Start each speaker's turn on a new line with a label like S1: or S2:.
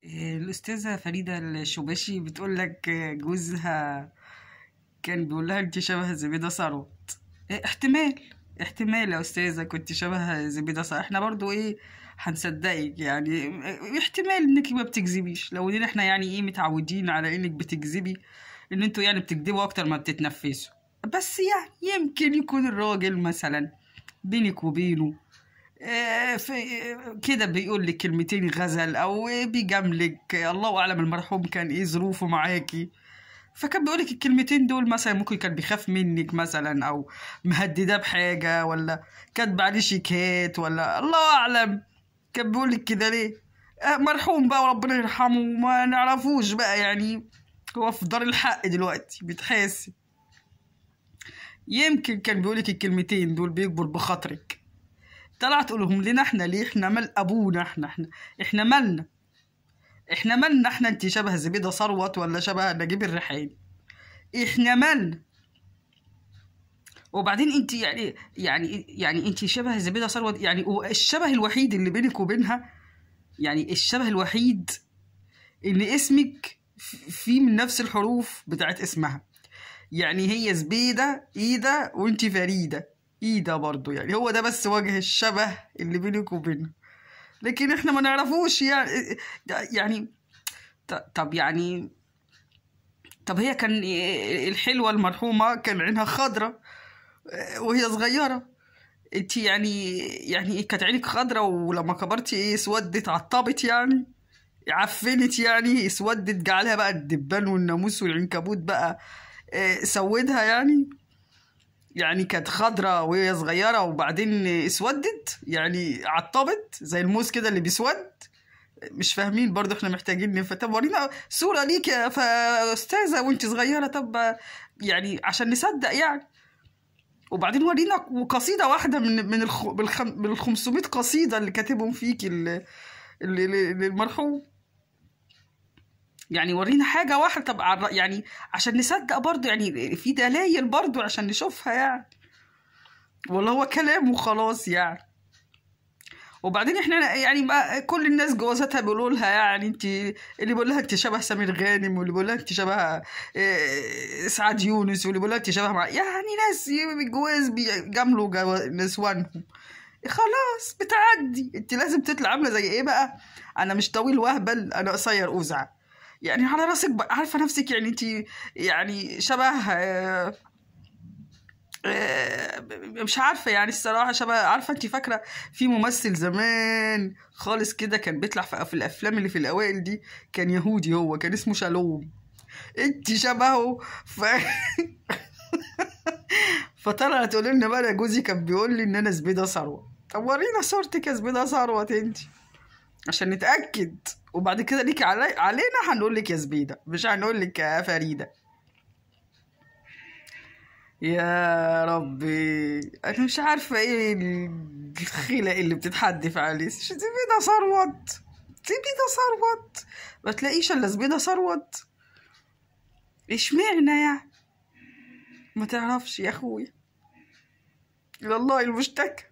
S1: الأستاذة فريدة الشباشي بتقول لك جوزها كان بيقول لها انت شبه زبيدة ثروت. احتمال. احتمال يا أستاذة كنت شبه زبيدة ثروت، احنا برضو هنصدقك يعني. احتمال انك ما بتكذبيش، لو ان احنا يعني متعودين على انك بتكذبي، ان انتوا يعني بتكذبوا اكتر ما بتتنفسوا. بس يعني يمكن يكون الراجل مثلا بينك وبينه كده بيقول لك كلمتين غزل او بيجاملك، الله اعلم المرحوم كان ايه ظروفه معاكي، فكان بيقولك الكلمتين دول. مثلا ممكن كان بيخاف منك مثلا، او مهدده بحاجه، ولا كاتب عليه شيكات، ولا الله اعلم كان بيقولك كده ليه. مرحوم بقى وربنا يرحمه، ما نعرفوش بقى يعني. هو في دار الحق دلوقتي بيتحاسب. يمكن كان بيقولك الكلمتين دول بيكبر بخاطرك، طلعت تقولهم لنا احنا ليه؟ احنا مال ابونا؟ احنا مالنا؟ احنا مالنا؟ احنا انت شبه زبيدة ثروت ولا شبه نجيب الريحاني؟ احنا مالنا؟ وبعدين انت يعني انت شبه زبيدة ثروت، يعني الشبه الوحيد اللي بينك وبينها، يعني الشبه الوحيد ان اسمك فيه من نفس الحروف بتاعت اسمها. يعني هي زبيدة ايدة وانت فريدة ايدة برضو، يعني هو ده بس وجه الشبه اللي بينك وبينها، لكن احنا ما نعرفوش يعني. طب يعني، طب هي كان الحلوة المرحومة كان عينها خضرة وهي صغيرة. انت يعني كانت عينك خضرة، ولما كبرتي اسودت عطبت يعني، عفنت يعني، اسودت جعلها بقى الدبان والناموس والعنكبوت بقى سودها يعني. يعني كانت خضرة وهي صغيرة وبعدين اسودت، يعني عطبت زي الموس كده اللي بيسود. مش فاهمين برضو، احنا محتاجين طب ورينا صورة ليك يا أستاذة وانت صغيرة، طب يعني عشان نصدق يعني. وبعدين ورينا قصيدة واحدة من 500 قصيدة اللي كاتبهم فيك المرحوم. يعني ورينا حاجة واحدة طب يعني عشان نصدق برضو، يعني في دلائل برضو عشان نشوفها يعني، ولا هو كلام وخلاص يعني. وبعدين احنا يعني ما كل الناس جوازاتها بيقولوا لها يعني انت، اللي بيقول لها انت شبه سمير غانم، واللي بيقول لها انت شبه سعاد يونس، واللي بيقول لها انت شبه يعني ناس بالجواز بيجاملوا نسوانهم. خلاص بتعدي، انت لازم تطلع عامله زي ايه بقى؟ انا مش طويل وهبل، انا قصير اوزع، يعني على راسك عارفه نفسك يعني. انت يعني شبه مش عارفة يعني الصراحة شبه، عارفة انت فاكرة في ممثل زمان خالص كده كان بيطلع في الأفلام اللي في الأوائل دي، كان يهودي، هو كان اسمه شالوم، انت شبهه فطلع تقول لنا بقى جوزي كان بيقول لي ان انا زبيدة ثروت. طب ورينا صورتك يا زبيدة ثروت انت عشان نتأكد، وبعد كده ليكي علينا هنقول لك يا زبيدة، مش هنقول لك يا فريدة. يا ربي انا مش عارفه ايه الخلق اللي بتتحدف عليه. زبيدة ثروت، زبيدة ثروت، ما تلاقيش الا زبيدة ثروت. اشمعنى يعني؟ ما تعرفش يا اخويا، الى الله المشتكى.